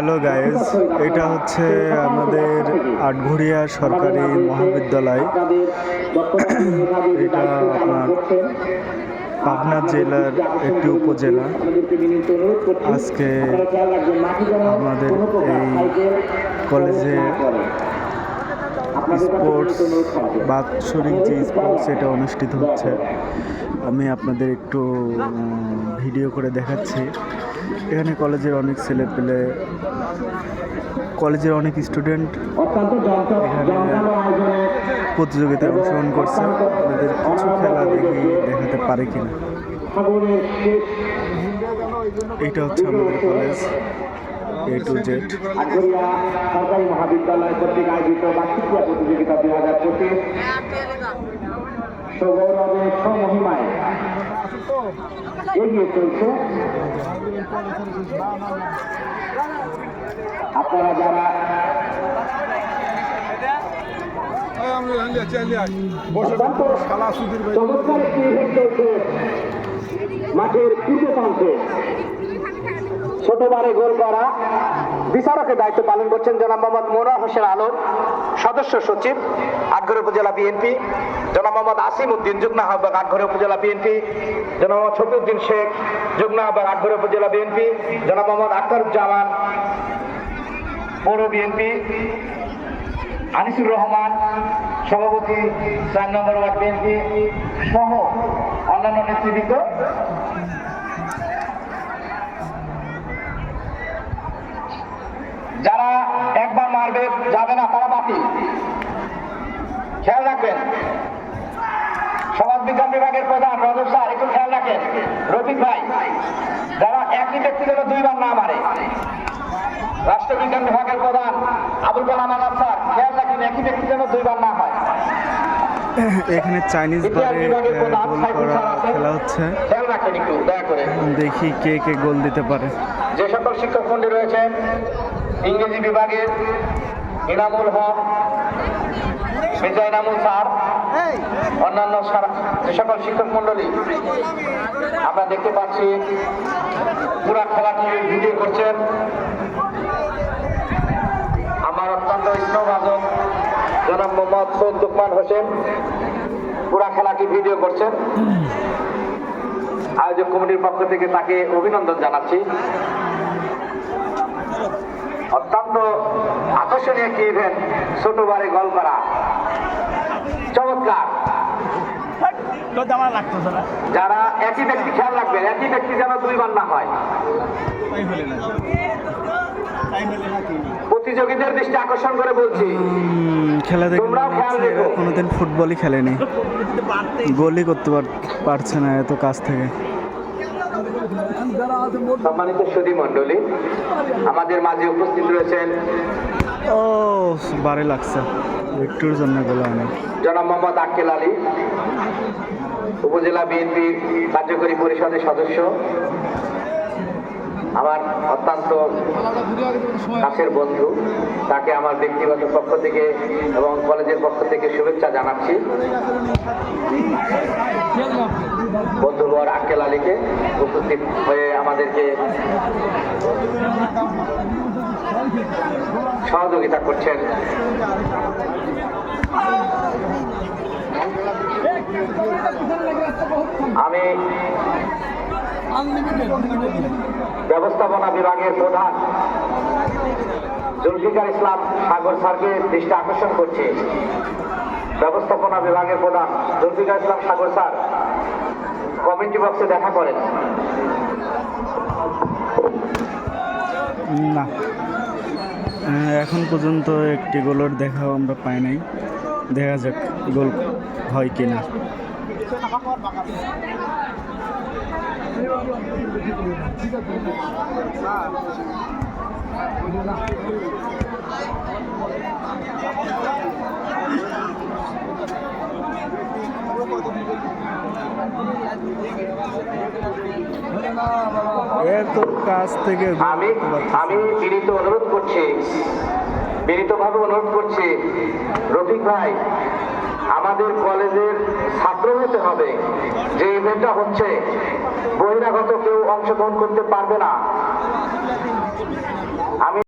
Hello guys, এটা হচ্ছে আমাদের আটঘরিয়া সরকারি মহাবিদ্যালয়। এটা আপনার পাবনা জেলার একটি উপজেলা। আজকে আমাদের এই কলেজে স্পোর্টস বাৎসরিক যে স্পোর্টস এটা অনুষ্ঠিত হচ্ছে। আমি আপনাদের একটু ভিডিও করে দেখাচ্ছি। এখানে কলেজের অনেক ছেলেপেলে, কলেজের অনেক স্টুডেন্ট এখানে প্রতিযোগিতায় অংশগ্রহণ করছে। আপনাদের কিছু খেলা দেখাতে পারে কিনা। এটা হচ্ছে আমাদের কলেজ A to Z। সরকারি মহাবিদ্যালয় কর্তৃক আয়োজিত বার্ষিক প্রতিযোগিতা 2025 সগৌরবে স্বমহিমায় এগিয়ে চলছে। আপনারা যারা চমৎকার একটি ইভেন্ট চলছে মাঠের পূর্ব প্রান্তে। ছোটবারে গোল করা বিচারকের দায়িত্ব পালন করছেন জনাব মোহাম্মদ মোনার হোসেন আলম, সদস্য সচিব আটঘরিয়া উপজেলা বিএনপি। জনাব মোহাম্মদ আসিম উদ্দিন, যুগ্ম আহ্বায়ক আটঘরিয়া উপজেলা বিএনপি। জনাব মোহাম্মদ শফিউদ্দিন শেখ, যুগ্ম আহ্বায়ক আটঘরিয়া উপজেলা বিএনপি। জনাব মোহাম্মদ আখতারুজ্জামান, পৌর বিএনপি। আনিসুর রহমান, সভাপতি 4 নম্বর ওয়ার্ড বিএনপি সহ অন্যান্য নেতৃবৃন্দ। যারা একবার মারবে যাবে না তারা বাতিল, খেয়াল রাখবেন। সমাজ বিজ্ঞান বিভাগের প্রধান রজব স্যার একটু খেয়াল রাখেন। রফিক ভাই, যারা একই ব্যক্তি যেন 2 বার না মারে। রাষ্ট্রবিজ্ঞান বিভাগের প্রধান আবুল কালাম আজাদ স্যার, খেয়াল রাখেন একই ব্যক্তি যেন 2 বার না হয়। এখানে চাইনিজ খেলা হচ্ছে, খেয়াল রাখেন একটু দয়া করে। দেখি কে কে গোল দিতে পারে। যে সকল শিক্ষক মন্ডলী রয়েছেন, ইংরেজি বিভাগের ইনামুল হক, মির্জা ইনামুল স্যার, অন্যান্য যে সকল শিক্ষক মন্ডলী আমরা দেখতে পাচ্ছি পুরা খেলাটি ভিডিও করছেন আমার অত্যন্ত স্নেহভাজন জনাব মোহাম্মদ সৈয়দ লুকমান হোসেন। পুরা খেলাটি ভিডিও করছেন। আয়োজক কমিটির পক্ষ থেকে তাকে অভিনন্দন জানাচ্ছি। অত্যন্ত আকর্ষণীয় একটি ইভেন্ট, ছোটবারে গোল করা, চমৎকার। যারা একই ব্যক্তি, খেয়াল রাখবেন একই ব্যক্তি যেন 2 বার না হয়। প্রতিযোগীদের দৃষ্টি আকর্ষণ করে বলছি, খেলা দেখে কোনোদিন ফুটবলই খেলেনি, গোলই করতে পারছে না এত কাছ থেকে। সম্মানিত সুধী মণ্ডলী, আমাদের মাঝে উপস্থিত রয়েছেন ও বারে লাগছে একটুর জন্য বলা অনেক জনাব মোহাম্মদ আক্কেল আলী, উপজেলা বিএনপি কার্যকরী পরিষদের সদস্য, আমার অত্যন্ত কাছের বন্ধু। তাকে আমার ব্যক্তিগত পক্ষ থেকে এবং কলেজের পক্ষ থেকে শুভেচ্ছা জানাচ্ছি। বন্ধুবর আক্কেল আলীকে উপস্থিত হয়ে আমাদেরকে সহযোগিতা করছেন। আমি ব্যবস্থাপনা বিভাগের প্রধান জুলফিকার ইসলাম সাগর স্যারকে দৃষ্টি আকর্ষণ করছি। ব্যবস্থাপনা বিভাগের প্রধান জুলফিকার ইসলাম সাগর স্যার, কমিটি বক্সে দেখা করেন। না, এখন পর্যন্ত একটি গোলের দেখাও আমরা পাই নাই। দেখা যাক গোল হয় কিনা। এত কাছ থেকে আমি বিনীতভাবে অনুরোধ করছি রফিক ভাই, আমাদের কলেজের ছাত্র হতে হবে। যে ইভেন্টটা হচ্ছে বহিরাগত কেউ অংশগ্রহণ করতে পারবে না। আমি